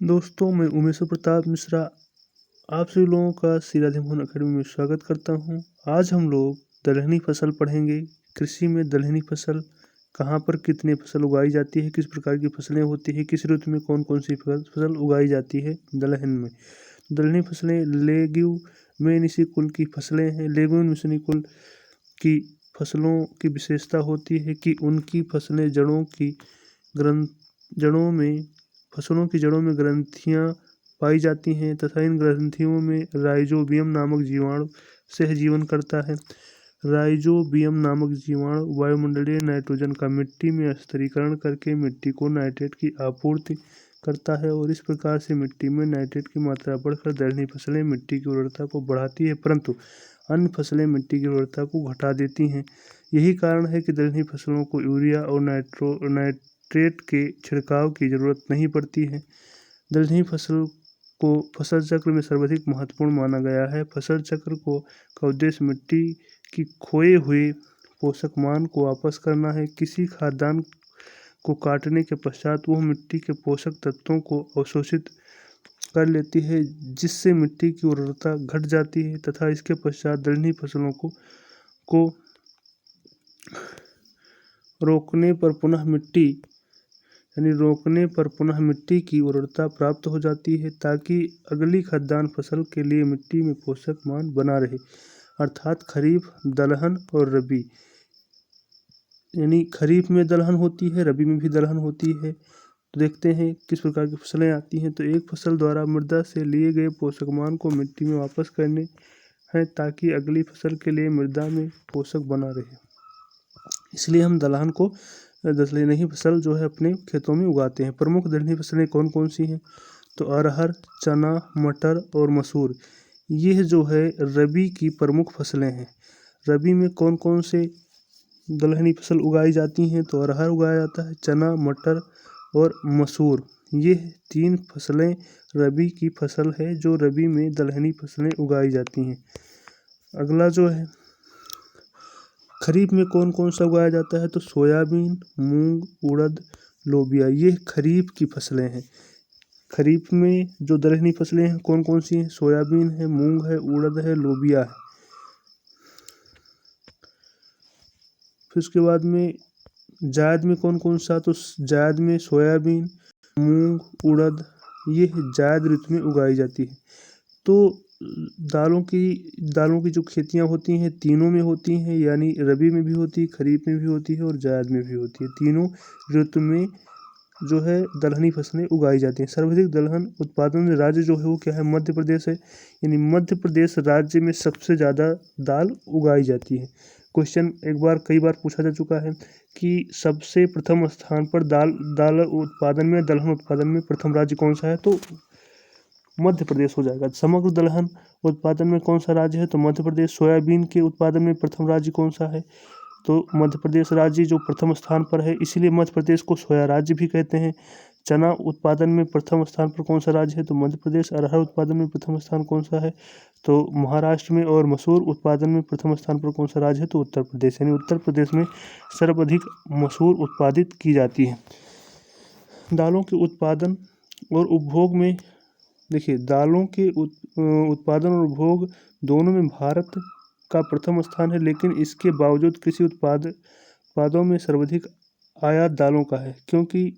दोस्तों, मैं उमेश प्रताप मिश्रा आप सभी लोगों का सीराधे मोहन अकेडमी में स्वागत करता हूं। आज हम लोग दलहनी फसल पढ़ेंगे। कृषि में दलहनी फसल कहां पर कितनी फसल उगाई जाती है, किस प्रकार की फसलें होती है, किस ऋतु में कौन कौन सी फसल उगाई जाती है दलहन में। दलहनी फसलें लेग्यूमिनेसी कुल की फसलें हैं। लेग्यूमिनेसी कुल की फसलों की विशेषता होती है कि उनकी फसलें फसलों की जड़ों में ग्रंथियां पाई जाती हैं तथा इन ग्रंथियों में राइजोबियम नामक जीवाणु सहजीवन करता है। राइजोबियम नामक जीवाणु वायुमंडलीय नाइट्रोजन का मिट्टी में स्थिरीकरण करके मिट्टी को नाइट्रेट की आपूर्ति करता है और इस प्रकार से मिट्टी में नाइट्रेट की मात्रा बढ़कर दलहनी फसलें मिट्टी की उर्वरता को बढ़ाती है, परंतु अन्य फसलें मिट्टी की उर्वरता को घटा देती हैं। यही कारण है कि दलहनी फसलों को यूरिया और नाइट्रेट के छिड़काव की जरूरत नहीं पड़ती है। दलहनी फसल को फसल चक्र में सर्वाधिक महत्वपूर्ण माना गया है। फसल चक्र का उद्देश्य मिट्टी की खोए हुए पोषक मान को वापस करना है। किसी खाद्यान्न को काटने के पश्चात वह मिट्टी के पोषक तत्वों को अवशोषित कर लेती है, जिससे मिट्टी की उर्वरता घट जाती है तथा इसके पश्चात दलहनी फसलों को रोकने पर पुनः मिट्टी की उर्वरता प्राप्त हो जाती है, ताकि अगली खाद्यान्न फसल के लिए मिट्टी में पोषक मान बना रहे। अर्थात खरीफ, दलहन और रबी, यानी खरीफ में दलहन होती है, रबी में भी दलहन होती है। तो देखते हैं किस प्रकार की फसलें आती हैं। तो एक फसल द्वारा मृदा से लिए गए पोषक मान को मिट्टी में वापस करने हैं, ताकि अगली फसल के लिए मृदा में पोषक बना रहे। इसलिए हम दलहनी फसल जो है अपने खेतों में उगाते हैं। प्रमुख दलहनी फसलें कौन कौन सी हैं? तो अरहर, चना, मटर और मसूर, ये जो है रबी की प्रमुख फसलें हैं। रबी में कौन कौन से दलहनी फसल उगाई जाती हैं? तो अरहर उगाया जाता है, चना, मटर और मसूर, ये 3 फसलें रबी की फसल है जो रबी में दलहनी फसलें उगाई जाती हैं। अगला जो है खरीफ में कौन कौन सा उगाया जाता है? तो सोयाबीन, मूंग, उड़द, लोबिया, ये खरीफ की फसलें हैं। खरीफ में जो दलहनी फसलें हैं कौन कौन सी हैं? सोयाबीन है, मूंग है, उड़द है, लोबिया है। फिर उसके बाद में जायद में कौन कौन सा? तो जायद में सोयाबीन, मूंग, उड़द, ये जायद ऋतु में उगाई जाती है। तो दालों की जो खेतियाँ होती हैं तीनों में होती हैं, यानी रबी में भी होती है, खरीफ में भी होती है और जायद में भी होती है। तीनों ऋतु में जो है दलहनी फसलें उगाई जाती हैं। सर्वाधिक दलहन उत्पादन राज्य जो है वो क्या है? मध्य प्रदेश है। यानी मध्य प्रदेश राज्य में सबसे ज़्यादा दाल उगाई जाती है। क्वेश्चन कई बार पूछा जा चुका है कि सबसे प्रथम स्थान पर दलहन उत्पादन में प्रथम राज्य कौन सा है? तो मध्य प्रदेश हो जाएगा। समग्र दलहन उत्पादन में कौन सा राज्य है? तो मध्य प्रदेश। सोयाबीन के उत्पादन में प्रथम राज्य कौन सा है? तो मध्य प्रदेश राज्य जो प्रथम स्थान पर है, इसीलिए मध्य प्रदेश को सोया राज्य भी कहते हैं। चना उत्पादन में प्रथम स्थान पर कौन सा राज्य है? तो मध्य प्रदेश। अरहर उत्पादन में प्रथम स्थान कौन सा है? तो महाराष्ट्र में। और मसूर उत्पादन में प्रथम स्थान पर कौन सा राज्य है? तो उत्तर प्रदेश। यानी उत्तर प्रदेश में सर्वाधिक मसूर उत्पादित की जाती है। दालों के उत्पादन और उपभोग में देखिए, दालों के उत्पादन और उपभोग दोनों में भारत का प्रथम स्थान है, लेकिन इसके बावजूद कृषि उत्पादों में सर्वाधिक आयात दालों का है, क्योंकि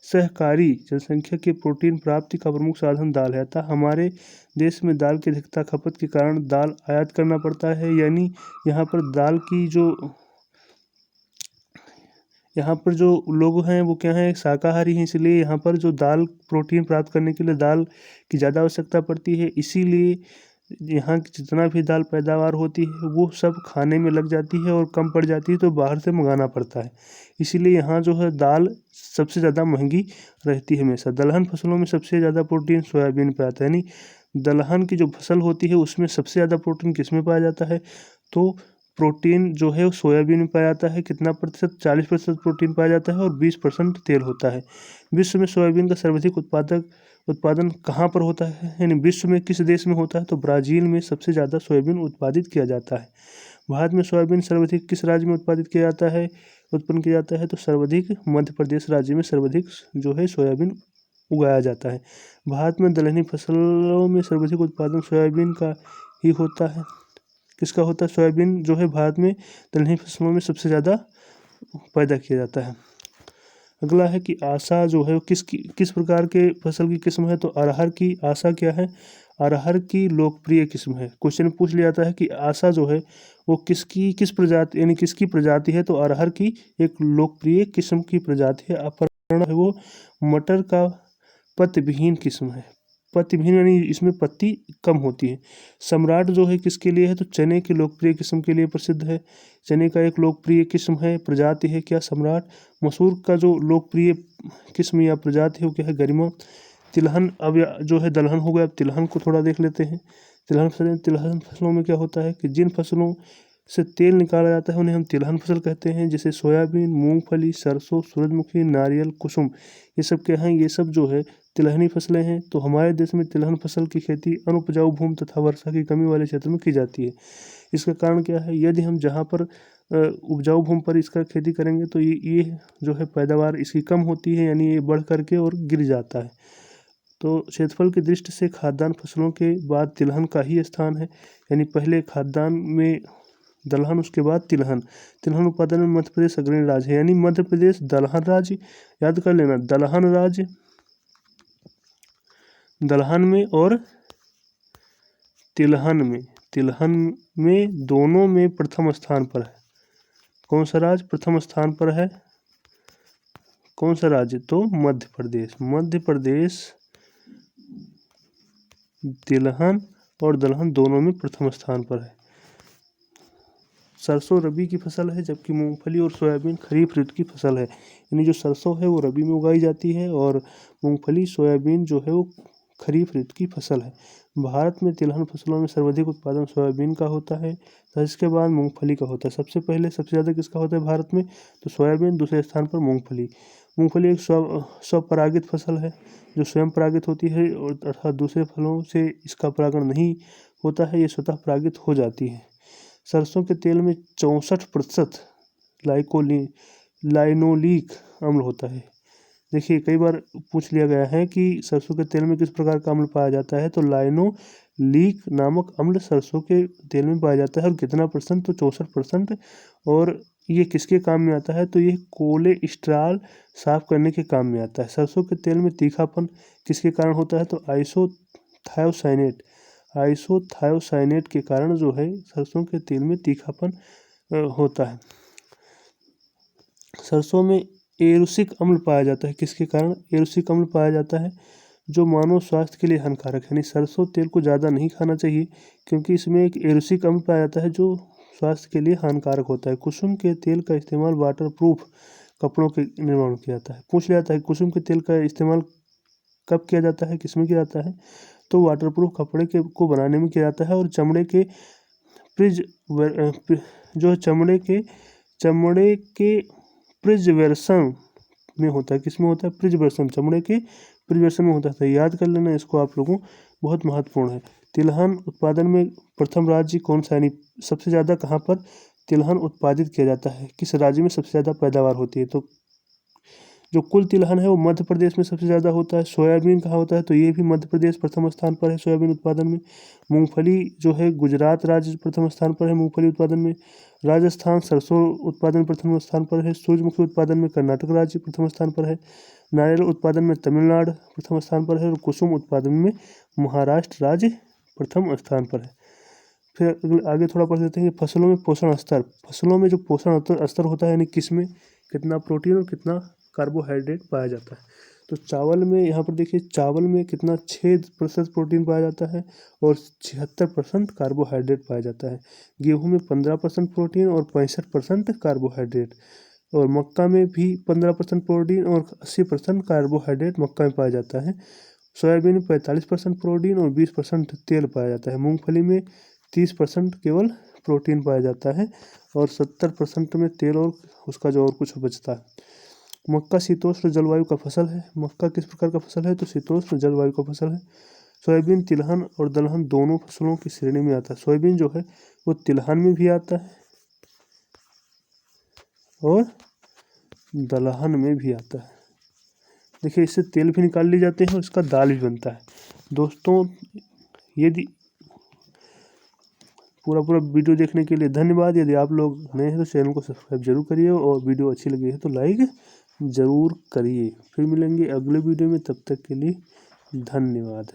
सहकारी जनसंख्या के प्रोटीन प्राप्ति का प्रमुख साधन दाल है। अतः हमारे देश में दाल की अधिकता खपत के कारण दाल आयात करना पड़ता है। यानी यहाँ पर जो लोग हैं वो क्या हैं? शाकाहारी हैं। इसलिए यहाँ पर जो दाल प्रोटीन प्राप्त करने के लिए दाल की ज़्यादा आवश्यकता पड़ती है। इसीलिए यहाँ की जितना भी दाल पैदावार होती है वो सब खाने में लग जाती है और कम पड़ जाती है, तो बाहर से मंगाना पड़ता है। इसीलिए यहाँ जो है दाल सबसे ज़्यादा महंगी रहती है हमेशा। दलहन फसलों में सबसे ज़्यादा प्रोटीन सोयाबीन पर आता है। यानी दलहन की जो फसल होती है उसमें सबसे ज़्यादा प्रोटीन किस में पाया जाता है? तो प्रोटीन जो है वो सोयाबीन में पाया जाता है। कितना प्रतिशत? 40% प्रोटीन पाया जाता है और 20% तेल होता है। विश्व में सोयाबीन का सर्वाधिक उत्पादन कहाँ पर होता है? यानी विश्व में किस देश में होता है? तो ब्राज़ील में सबसे ज़्यादा सोयाबीन उत्पादित किया जाता है। भारत में सोयाबीन सर्वाधिक किस राज्य में उत्पन्न किया जाता है? तो सर्वाधिक मध्य प्रदेश राज्य में सर्वाधिक जो है सोयाबीन उगाया जाता है। भारत में दलहनी फसलों में सर्वाधिक उत्पादन सोयाबीन का ही होता है। किसका होता है? सोयाबीन जो है भारत में दलहनी फसलों में सबसे ज़्यादा पैदा किया जाता है। अगला है कि आशा जो है वो किस प्रकार के फसल की किस्म है? तो अरहर की आशा क्या है? अरहर की लोकप्रिय किस्म है। क्वेश्चन पूछ लिया जाता है कि आशा जो है वो किस प्रजाति यानी किसकी प्रजाति है? तो अरहर की एक लोकप्रिय किस्म की प्रजाति है। अपर्णा है वो मटर का पत्तविहीन किस्म है। पत्तविहीन यानी इसमें पत्ती कम होती है। सम्राट जो है किसके लिए है? तो चने की लोकप्रिय किस्म के लिए प्रसिद्ध है। चने का एक लोकप्रिय किस्म है, प्रजाति है क्या? सम्राट। मसूर का जो लोकप्रिय किस्म या प्रजाति है वो क्या है? गरिमा। तिलहन अब जो है दलहन हो गया, अब तिलहन को थोड़ा देख लेते हैं। तिलहन फसलों में क्या होता है कि जिन फसलों से तेल निकाला जाता है उन्हें हम तिलहन फसल कहते हैं, जैसे सोयाबीन, मूंगफली, सरसों, सूरजमुखी, नारियल, कुसुम। ये सब क्या हैं? ये सब जो है तिलहनी फसलें हैं। तो हमारे देश में तिलहन फसल की खेती अनुपजाऊ भूमि तथा वर्षा की कमी वाले क्षेत्र में की जाती है। इसका कारण क्या है? यदि हम जहाँ पर उपजाऊ भूमि पर इसका खेती करेंगे तो ये जो है पैदावार इसकी कम होती है, यानी ये बढ़ करके और गिर जाता है। तो क्षेत्रफल की दृष्टि से खाद्यान्न फसलों के बाद तिलहन का ही स्थान है, यानी पहले खाद्यान्न में दलहन, उसके बाद तिलहन। तिलहन उत्पादन में मध्य प्रदेश अग्रणी राज्य है, यानी मध्य प्रदेश दलहन राज्य, याद कर लेना, दलहन राज्य, दलहन में और तिलहन में दोनों में प्रथम स्थान पर है। कौन सा राज्य प्रथम स्थान पर है? कौन सा राज्य? तो मध्य प्रदेश। मध्य प्रदेश तिलहन और दलहन दोनों में प्रथम स्थान पर है। सरसों रबी की फसल है, जबकि मूंगफली और सोयाबीन खरीफ ऋतु की फसल है। यानी जो सरसों है वो रबी में उगाई जाती है और मूंगफली सोयाबीन जो है वो खरीफ ऋतु की फसल है। भारत में तिलहन फसलों में सर्वाधिक उत्पादन सोयाबीन का होता है, तो इसके बाद मूंगफली का होता है। सबसे ज़्यादा किसका होता है भारत में? तो सोयाबीन, दूसरे स्थान पर मूंगफली। मूंगफली एक स्वपरागित फसल है जो स्वयं परागित होती है और अर्थात दूसरे फलों से इसका परागण नहीं होता है, ये स्वतः परागित हो जाती है। सरसों के तेल में 64% लाइनोलिक अम्ल होता है। देखिए कई बार पूछ लिया गया है कि सरसों के तेल में किस प्रकार का अम्ल पाया जाता है, तो लाइनोलिक नामक अम्ल सरसों के तेल में पाया जाता है। और कितना परसेंट? तो 64%। और ये किसके काम में आता है? तो ये कोलेस्ट्रॉल साफ करने के काम में आता है। सरसों के तेल में तीखापन किसके कारण होता है? तो आइसोथायोसाइनेट के कारण जो है सरसों के तेल में तीखापन होता है। सरसों में एरुसिक अम्ल पाया जाता है, किसके कारण? एरुसिक अम्ल पाया जाता है जो मानव स्वास्थ्य के लिए हानिकारक है, यानी सरसों तेल को ज़्यादा नहीं खाना चाहिए क्योंकि इसमें एक एरुसिक अम्ल पाया जाता है जो स्वास्थ्य के लिए हानिकारक होता है। कुसुम के तेल का इस्तेमाल वाटरप्रूफ कपड़ों के निर्माण में किया जाता है। पूछ लिया जाता है कुसुम के तेल का इस्तेमाल कब किया जाता है, किसमें किया जाता है? तो वाटरप्रूफ कपड़े को बनाने में किया जाता है और चमड़े के प्रिजर्वेशन में होता है। किसमें होता है? प्रिजर्वेशन, चमड़े के प्रिजर्वेशन में होता है। तो याद कर लेना इसको आप लोगों, बहुत महत्वपूर्ण है। तिलहन उत्पादन में प्रथम राज्य कौन सा, यानी सबसे ज़्यादा कहाँ पर तिलहन उत्पादित किया जाता है, किस राज्य में सबसे ज़्यादा पैदावार होती है? तो जो कुल तिलहन है वो मध्य प्रदेश में सबसे ज़्यादा होता है। सोयाबीन कहाँ होता है? तो ये भी मध्य प्रदेश प्रथम स्थान पर है सोयाबीन उत्पादन में। मूंगफली जो है गुजरात राज्य प्रथम स्थान पर है मूंगफली उत्पादन में। राजस्थान सरसों उत्पादन प्रथम स्थान पर है। सूरजमुखी उत्पादन में कर्नाटक राज्य प्रथम स्थान पर है। नारियल उत्पादन में तमिलनाडु प्रथम स्थान पर है और कुसुम उत्पादन में महाराष्ट्र राज्य प्रथम स्थान पर है। फिर आगे थोड़ा पढ़ लेते हैं कि फसलों में पोषण स्तर। फसलों में जो पोषण स्तर होता है, यानी किसमें कितना प्रोटीन और कितना कार्बोहाइड्रेट पाया जाता है। तो चावल में यहाँ पर देखिए, चावल में कितना 6% प्रोटीन पाया जाता है और 76% कार्बोहाइड्रेट पाया जाता है। गेहूं में 15% प्रोटीन और 65% कार्बोहाइड्रेट। और मक्का में भी 15% प्रोटीन और 80% कार्बोहाइड्रेट मक्का में पाया जाता है। सोयाबीन में 45% प्रोटीन और 20% तेल पाया जाता है। मूंगफली में 30% केवल प्रोटीन पाया जाता है और 70% में तेल और उसका जो और कुछ बचता है। मक्का शीतोष्ण जलवायु का फसल है। मक्का किस प्रकार का फसल है? तो शीतोष्ण जलवायु का फसल है। सोयाबीन तिलहन और दलहन दोनों फसलों की श्रेणी में आता है। सोयाबीन जो है वो तिलहन में भी आता है और दलहन में भी आता है। देखिए इससे तेल भी निकाल लिए जाते हैं और इसका दाल भी बनता है। दोस्तों यदि पूरा वीडियो देखने के लिए धन्यवाद। यदि आप लोग नए हैं तो चैनल को सब्सक्राइब जरूर करिए और वीडियो अच्छी लगी है तो लाइक ज़रूर करिए। फिर मिलेंगे अगले वीडियो में, तब तक के लिए धन्यवाद।